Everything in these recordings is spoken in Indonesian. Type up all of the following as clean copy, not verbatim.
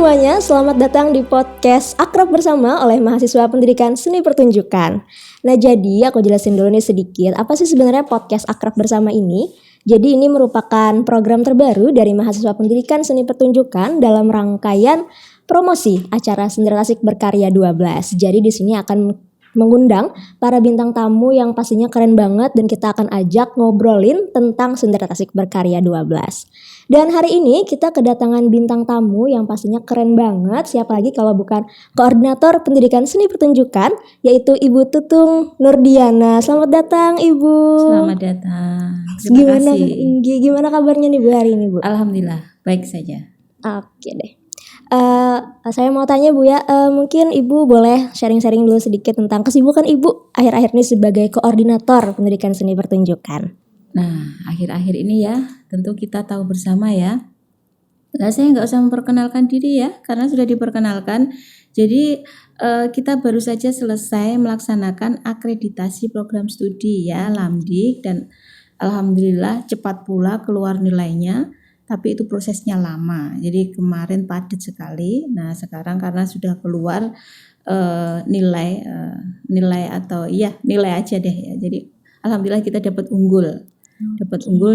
semuanya, selamat datang di podcast Akrab Bersama oleh mahasiswa pendidikan seni pertunjukan. Nah jadi aku jelasin dulu nih sedikit, apa sih sebenarnya podcast Akrab Bersama ini? Jadi ini merupakan program terbaru dari mahasiswa pendidikan seni pertunjukan dalam rangkaian promosi acara Sendera Tasik Berkarya 12. Jadi di sini akan mengundang para bintang tamu yang pastinya keren banget dan kita akan ajak ngobrolin tentang Sendera Tasik Berkarya 12. Dan hari ini kita kedatangan bintang tamu yang pastinya keren banget, siapa lagi kalau bukan Koordinator Pendidikan Seni Pertunjukan, yaitu Ibu Tutung Nurdiana. Selamat datang Ibu. Selamat datang. Terima kasih. Gimana kabarnya nih Bu hari ini Bu? Alhamdulillah, baik saja. Oke deh. Saya mau tanya Bu ya, mungkin Ibu boleh sharing-sharing dulu sedikit tentang kesibukan Ibu akhir-akhir ini sebagai Koordinator Pendidikan Seni Pertunjukan. Nah, akhir-akhir ini ya, tentu kita tahu bersama ya. Nah, saya nggak usah memperkenalkan diri ya, karena sudah diperkenalkan. Jadi kita baru saja selesai melaksanakan akreditasi program studi ya, Lamdik, dan alhamdulillah cepat pula keluar nilainya. Tapi itu prosesnya lama, jadi kemarin padat sekali. Nah sekarang karena sudah keluar nilai atau ya nilai aja deh ya. Jadi alhamdulillah kita dapat unggul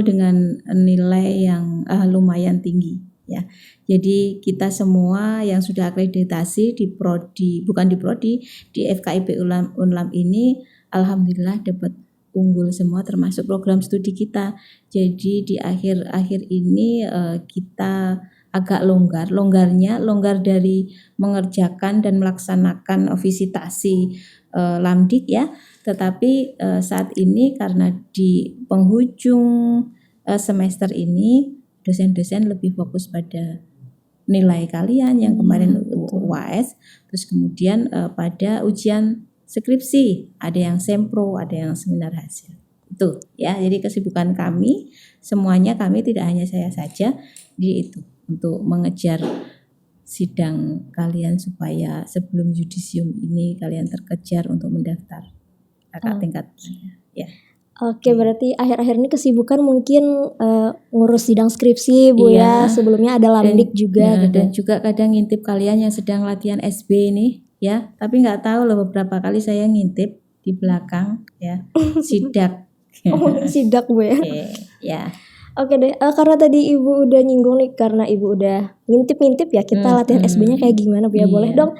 dengan nilai yang lumayan tinggi ya. Jadi kita semua yang sudah akreditasi di FKIP Unlam ini alhamdulillah dapat unggul semua termasuk program studi kita. Jadi di akhir-akhir ini kita agak longgar dari mengerjakan dan melaksanakan visitasi Lamdik ya. Tetapi saat ini karena di penghujung semester ini dosen-dosen lebih fokus pada nilai kalian yang kemarin UAS, terus kemudian pada ujian skripsi, ada yang sempro, ada yang seminar hasil. Itu ya, jadi kesibukan kami semuanya, kami tidak hanya saya saja di itu untuk mengejar sidang kalian supaya sebelum yudisium ini kalian terkejar untuk mendaftar kakak tingkat ya. Oke, berarti akhir-akhir ini kesibukan mungkin ngurus sidang skripsi Bu ya. Sebelumnya ada Lamdik juga gitu. Dan juga kadang ngintip kalian yang sedang latihan SB nih ya, tapi nggak tahu loh beberapa kali saya ngintip di belakang ya sidak. Sidak Bu ya. Ya. Oke deh, karena tadi Ibu udah nyinggung nih, karena Ibu udah ngintip-ngintip ya kita latihan SB-nya kayak gimana Bu ya. Boleh dong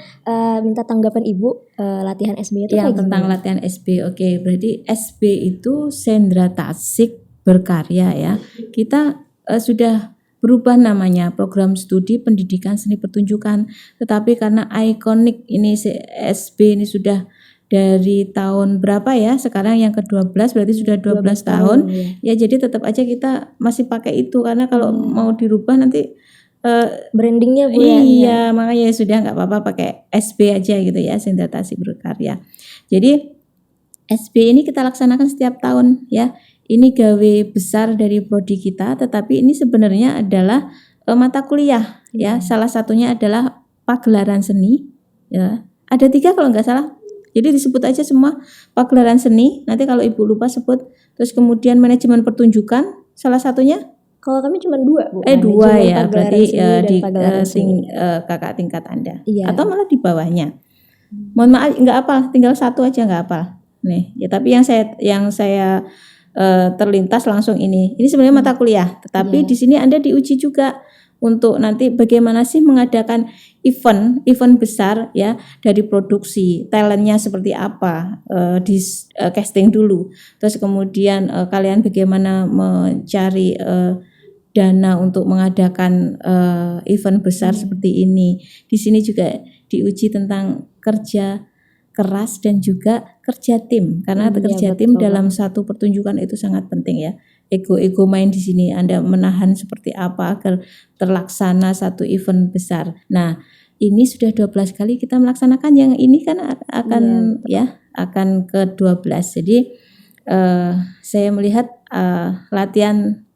minta tanggapan Ibu latihan SB itu yang kayak tentang gimana? latihan SB. Oke, berarti SB itu Sendera Tasik Berkarya ya. Kita sudah berubah namanya, Program Studi Pendidikan Seni Pertunjukan. Tetapi karena ikonik ini SB ini sudah dari tahun berapa ya? Sekarang yang ke-12 berarti sudah 12 tahun. Ya jadi tetap aja kita masih pakai itu karena kalau mau dirubah nanti brandingnya Bu ya. Iya, makanya sudah nggak apa-apa pakai SB aja gitu ya, Sendera Tasik Berkarya. Jadi SB ini kita laksanakan setiap tahun ya. Ini gawe besar dari prodi kita, tetapi ini sebenarnya adalah mata kuliah ya. Salah satunya adalah pagelaran seni ya. Ada 3 kalau nggak salah. Jadi disebut aja semua pagelaran seni. Nanti kalau Ibu lupa sebut. Terus kemudian manajemen pertunjukan. Salah satunya? Kalau kami cuma 2 Bu. 2 ya. Berarti di kakak tingkat Anda. Iya. Atau malah di bawahnya. Mohon maaf nggak hafal. Tinggal 1 aja nggak hafal. Nih ya. Tapi yang saya terlintas langsung ini sebenarnya mata kuliah, tetapi di sini Anda diuji juga untuk nanti bagaimana sih mengadakan event besar ya, dari produksi, talentnya seperti apa, di casting dulu, terus kemudian kalian bagaimana mencari dana untuk mengadakan event besar seperti ini. Di sini juga diuji tentang kerja keras dan juga kerja tim, karena kerja tim dalam satu pertunjukan itu sangat penting ya. Ego main di sini, Anda menahan seperti apa agar terlaksana satu event besar. Nah, ini sudah 12 kali kita melaksanakan, yang ini kan akan akan ke-12. Jadi saya melihat latihan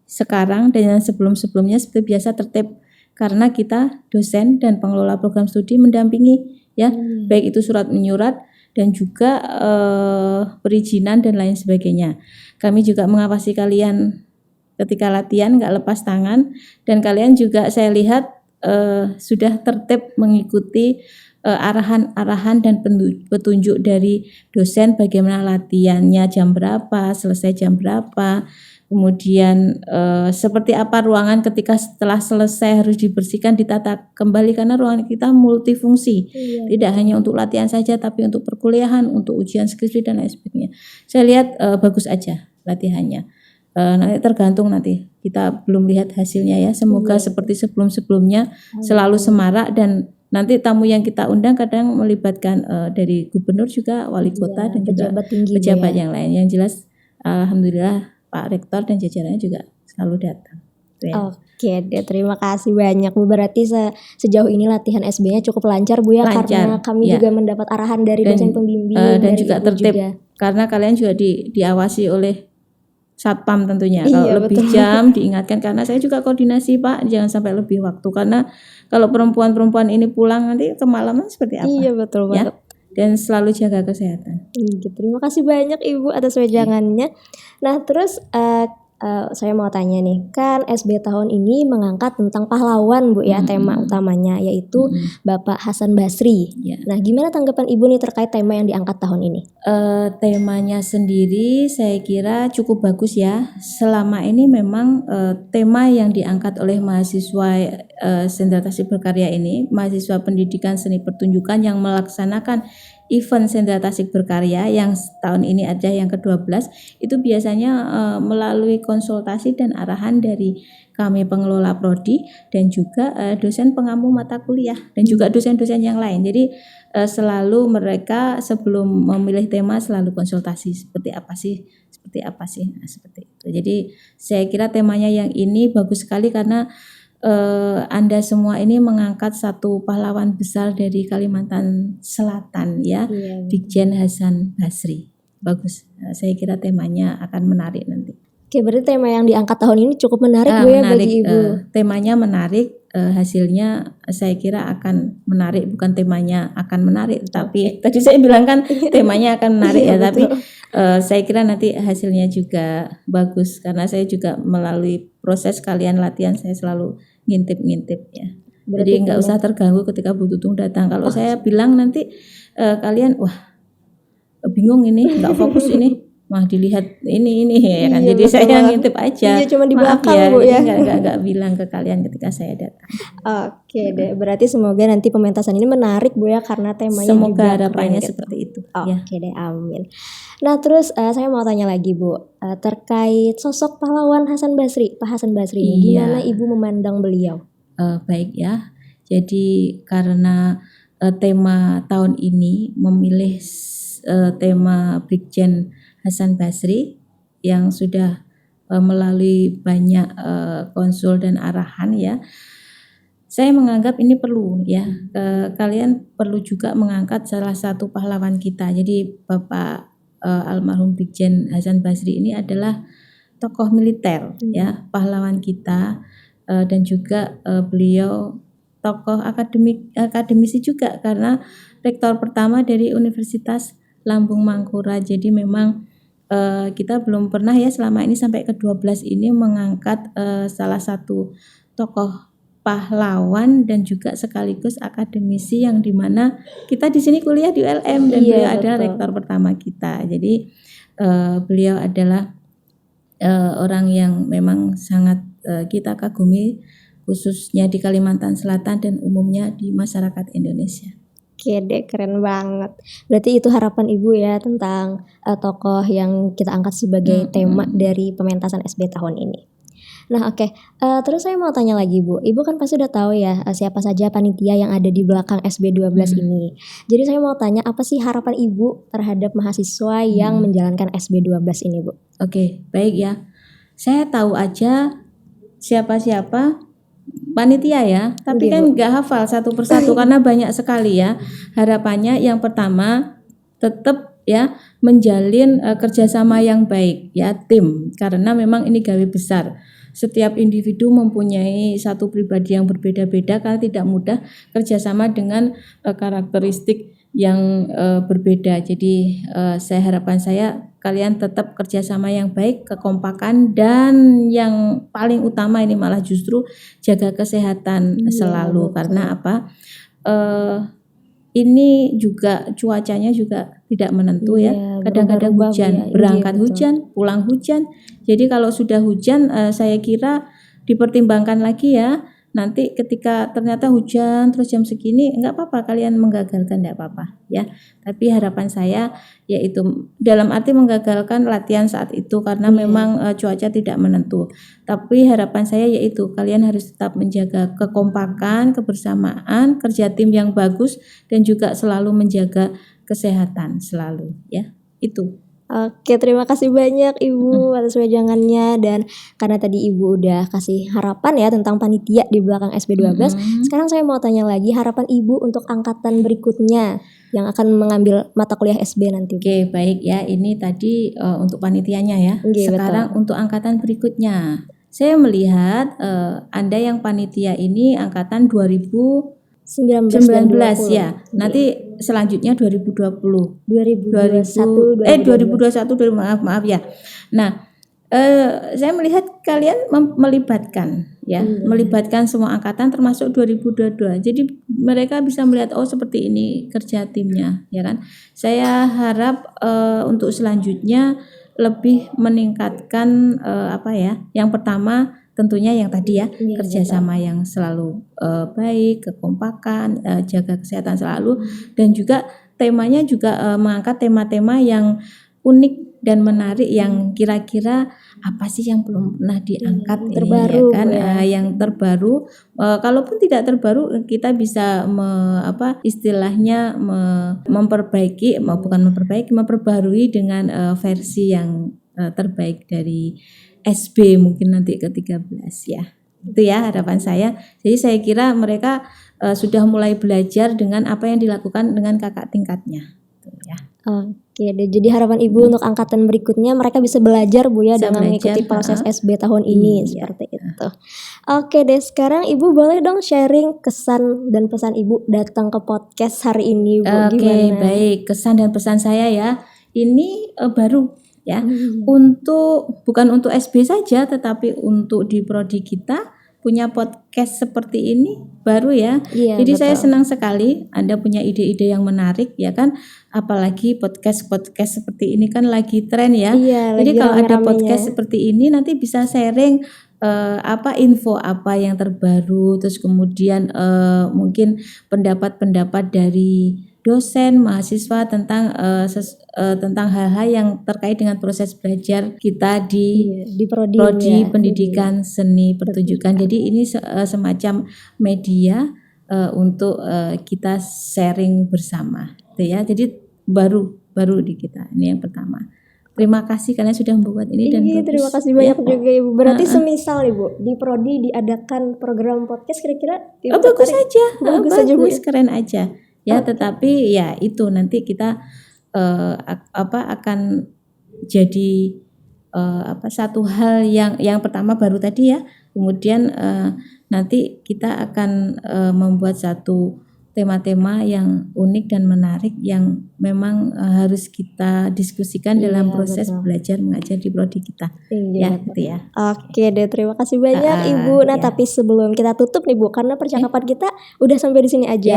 sekarang dan yang sebelum-sebelumnya seperti biasa tertib, karena kita dosen dan pengelola program studi mendampingi ya, baik itu surat menyurat dan juga perizinan dan lain sebagainya. Kami juga mengawasi kalian ketika latihan, nggak lepas tangan, dan kalian juga saya lihat sudah tertib mengikuti arahan-arahan dan petunjuk dari dosen bagaimana latihannya jam berapa, selesai jam berapa, kemudian seperti apa ruangan ketika setelah selesai harus dibersihkan, ditata kembali karena ruangan kita multifungsi, tidak hanya untuk latihan saja tapi untuk perkuliahan, untuk ujian skripsi dan lain sebagainya. Saya lihat bagus aja latihannya. Nanti tergantung, nanti kita belum lihat hasilnya ya. Semoga seperti sebelum-sebelumnya selalu semarak, dan nanti tamu yang kita undang kadang melibatkan dari gubernur juga, wali kota dan juga pejabat yang lain. Yang jelas alhamdulillah Pak Rektor dan jajarannya juga selalu datang. Ya. Oke deh, terima kasih banyak Bu. Berarti sejauh ini latihan SB-nya cukup lancar Bu ya, lancar, karena kami juga mendapat arahan dari dosen pembimbing dan juga tertib juga. Karena kalian juga diawasi oleh Satpam tentunya. Kalau lebih jam diingatkan, karena saya juga koordinasi Pak, jangan sampai lebih waktu, karena kalau perempuan-perempuan ini pulang nanti kemalaman seperti apa. Iya betul ya? Dan selalu jaga kesehatan. Terima kasih banyak Ibu atas wejangannya. Nah terus saya mau tanya nih, kan SB tahun ini mengangkat tentang pahlawan Bu ya, tema utamanya yaitu Bapak Hasan Basri. Nah gimana tanggapan Ibu nih terkait tema yang diangkat tahun ini? Temanya sendiri saya kira cukup bagus ya. Selama ini memang tema yang diangkat oleh mahasiswa Sentra Tasik Berkarya ini, mahasiswa pendidikan seni pertunjukan yang melaksanakan event Sentra Tasik Berkarya yang tahun ini ada yang ke-12, itu biasanya melalui konsultasi dan arahan dari kami pengelola prodi dan juga dosen pengampu mata kuliah dan juga dosen-dosen yang lain. Jadi selalu mereka sebelum memilih tema selalu konsultasi seperti apa sih, nah, seperti itu. Jadi saya kira temanya yang ini bagus sekali karena Anda semua ini mengangkat satu pahlawan besar dari Kalimantan Selatan ya, Brigjen Hasan Basri. Bagus, saya kira temanya akan menarik nanti. Oke, berarti tema yang diangkat tahun ini cukup menarik Bu ya bagi Ibu. Temanya menarik, hasilnya saya kira akan menarik, bukan temanya akan menarik, tapi tadi saya bilang kan temanya akan menarik ya, tapi saya kira nanti hasilnya juga bagus karena saya juga melalui proses kalian latihan saya selalu ngintip ya. Berarti jadi nggak usah terganggu ketika Bu Tutung datang. Kalau saya bilang nanti kalian wah bingung ini, nggak fokus ini. Wah dilihat ini ya kan. Jadi saya ngintip aja. Iya, cuma di belakang ya, Bu ya. Enggak bilang ke kalian ketika saya datang. Oke deh, berarti semoga nanti pementasan ini menarik Bu ya, karena temanya semoga juga harapannya gitu. Seperti itu. Oke deh, amin. Nah terus saya mau tanya lagi Bu, terkait sosok pahlawan Hasan Basri, Pak Hasan Basri ini, gimana Ibu memandang beliau? Baik ya. Jadi karena tema tahun ini memilih tema Brigjen Hasan Basri yang sudah melalui banyak konsul dan arahan ya. Saya menganggap ini perlu ya. Kalian perlu juga mengangkat salah satu pahlawan kita. Jadi Bapak almarhum Brigjen Hasan Basri ini adalah tokoh militer ya, pahlawan kita, dan juga beliau tokoh akademisi juga karena rektor pertama dari Universitas Lambung Mangkurat. Jadi memang kita belum pernah ya selama ini sampai ke-12 ini mengangkat salah satu tokoh pahlawan dan juga sekaligus akademisi yang dimana kita di sini kuliah di ULM dan beliau adalah rektor pertama kita. Jadi beliau adalah orang yang memang sangat kita kagumi, khususnya di Kalimantan Selatan dan umumnya di masyarakat Indonesia. Oke deh, keren banget. Berarti itu harapan Ibu ya tentang tokoh yang kita angkat sebagai tema dari pementasan SB tahun ini. Nah oke, terus saya mau tanya lagi Bu. Ibu kan pasti udah tahu ya siapa saja panitia yang ada di belakang SB 12 ini. Jadi saya mau tanya, apa sih harapan Ibu terhadap mahasiswa yang menjalankan SB 12 ini Bu? Oke, baik ya. Saya tahu aja siapa-siapa panitia ya, tapi kan nggak hafal satu persatu karena banyak sekali ya. Harapannya yang pertama tetap ya menjalin kerjasama yang baik ya, tim, karena memang ini gawe besar. Setiap individu mempunyai satu pribadi yang berbeda-beda karena tidak mudah kerjasama dengan karakteristik yang berbeda. Jadi harapan saya kalian tetap kerjasama yang baik, kekompakan, dan yang paling utama ini malah justru jaga kesehatan selalu. Betul. Karena apa? Ini juga cuacanya juga tidak menentu ya. Kadang-kadang hujan, berangkat hujan, pulang hujan. Jadi kalau sudah hujan, saya kira dipertimbangkan lagi ya. Nanti ketika ternyata hujan terus jam segini, enggak apa-apa kalian menggagalkan, enggak apa-apa ya. Tapi harapan saya yaitu dalam arti menggagalkan latihan saat itu karena memang cuaca tidak menentu. Tapi harapan saya yaitu kalian harus tetap menjaga kekompakan, kebersamaan, kerja tim yang bagus, dan juga selalu menjaga kesehatan selalu ya. Itu. Oke, terima kasih banyak Ibu atas wejangannya, dan karena tadi Ibu udah kasih harapan ya tentang panitia di belakang SB12. Sekarang saya mau tanya lagi harapan Ibu untuk angkatan berikutnya yang akan mengambil mata kuliah SB nanti. Oke, baik ya. Ini tadi untuk panitianya ya. Sekarang betul. Untuk angkatan berikutnya. Saya melihat Anda yang panitia ini angkatan 2019 ya. Nanti selanjutnya 2021 maaf ya. Nah, saya melihat kalian melibatkan ya, melibatkan semua angkatan termasuk 2022. Jadi mereka bisa melihat oh seperti ini kerja timnya, ya kan. Saya harap untuk selanjutnya lebih meningkatkan Yang pertama tentunya yang tadi ya, kerjasama yang selalu baik, kekompakan, jaga kesehatan selalu, dan juga temanya juga mengangkat tema-tema yang unik dan menarik yang kira-kira apa sih yang belum pernah diangkat terbaru ya kan, yang terbaru. Kalaupun tidak terbaru kita bisa memperbarui dengan versi yang terbaik dari SB mungkin nanti ke-13 ya. Itu ya harapan saya. Jadi saya kira mereka sudah mulai belajar dengan apa yang dilakukan dengan kakak tingkatnya. Gitu ya. Oke deh, jadi harapan Ibu untuk angkatan berikutnya mereka bisa belajar Bu ya dengan mengikuti proses SB tahun ini seperti itu. Oke deh, sekarang Ibu boleh dong sharing kesan dan pesan Ibu datang ke podcast hari ini Bu. Oke, baik. Kesan dan pesan saya ya. Ini baru ya, bukan untuk SB saja, tetapi untuk di prodi kita punya podcast seperti ini baru ya. Jadi betul. Saya senang sekali Anda punya ide-ide yang menarik ya kan, apalagi podcast seperti ini kan lagi tren ya. Jadi kalau ada podcast seperti ini nanti bisa sharing info apa yang terbaru, terus kemudian mungkin pendapat-pendapat dari dosen, mahasiswa tentang hal-hal yang terkait dengan proses belajar kita di prodi pendidikan seni pertunjukan. Jadi ini semacam media untuk kita sharing bersama, gitu ya. Jadi baru di kita. Ini yang pertama. Terima kasih karena sudah membuat ini dan terima kasih banyak juga Ibu. Berarti semisal Ibu di prodi diadakan program podcast kira-kira bagus saja, keren aja. Ya, tetapi ya itu nanti kita akan jadi satu hal yang pertama baru tadi ya. Kemudian nanti kita akan membuat satu tema-tema yang unik dan menarik yang memang harus kita diskusikan dalam proses belajar mengajar di prodi kita. Gitu ya. Oke deh, terima kasih banyak Ibu. Nah, tapi sebelum kita tutup nih Bu, karena percakapan kita udah sampai di sini aja.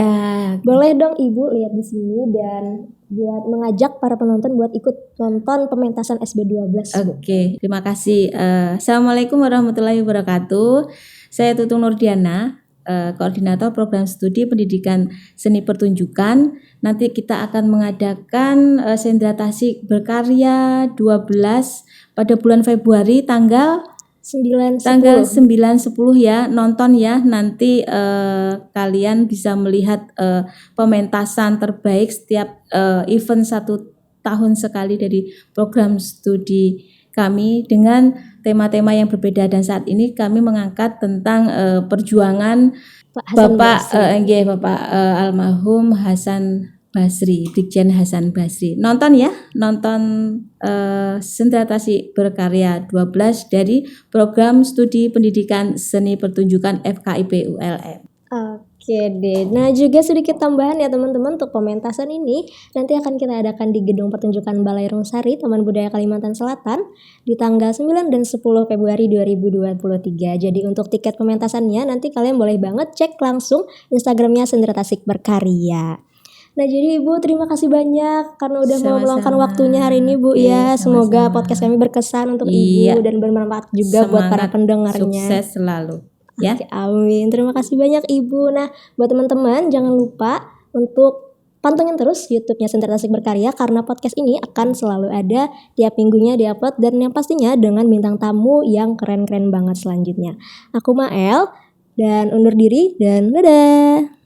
Boleh dong Ibu lihat di sini dan buat mengajak para penonton buat ikut nonton pementasan SB12. Oke, terima kasih. Assalamualaikum warahmatullahi wabarakatuh. Saya Tutung Nurdiana, Koordinator Program Studi Pendidikan Seni Pertunjukan. Nanti kita akan mengadakan Sendra Tasik Berkarya 12 pada bulan Februari tanggal 9-10 ya, nonton ya. Nanti kalian bisa melihat pementasan terbaik setiap event 1 tahun sekali dari program studi kami dengan tema-tema yang berbeda, dan saat ini kami mengangkat tentang perjuangan Bapak almarhum Hasan Basri, Brigjen Hasan Basri. Nonton Sendra Tasik Berkarya 12 dari program studi pendidikan seni pertunjukan FKIP ULM. Oke deh. Nah juga sedikit tambahan ya teman-teman, untuk pementasan ini nanti akan kita adakan di Gedung Pertunjukan Balai Rungsari Taman Budaya Kalimantan Selatan di tanggal 9 dan 10 Februari 2023. Jadi untuk tiket pementasannya nanti kalian boleh banget cek langsung Instagramnya Sendera Tasik Berkarya. Nah jadi Ibu terima kasih banyak karena udah mau meluangkan waktunya hari ini Bu. Ya semoga podcast kami berkesan untuk Ibu dan bermanfaat juga buat para pendengarnya. Sukses selalu ya. Oke, amin. Terima kasih banyak Ibu. Nah buat teman-teman jangan lupa untuk pantengin terus YouTube-nya Sendera Tasik Berkarya karena podcast ini akan selalu ada tiap minggunya diupload dan yang pastinya dengan bintang tamu yang keren-keren banget selanjutnya. Aku Mael dan undur diri dan dadah.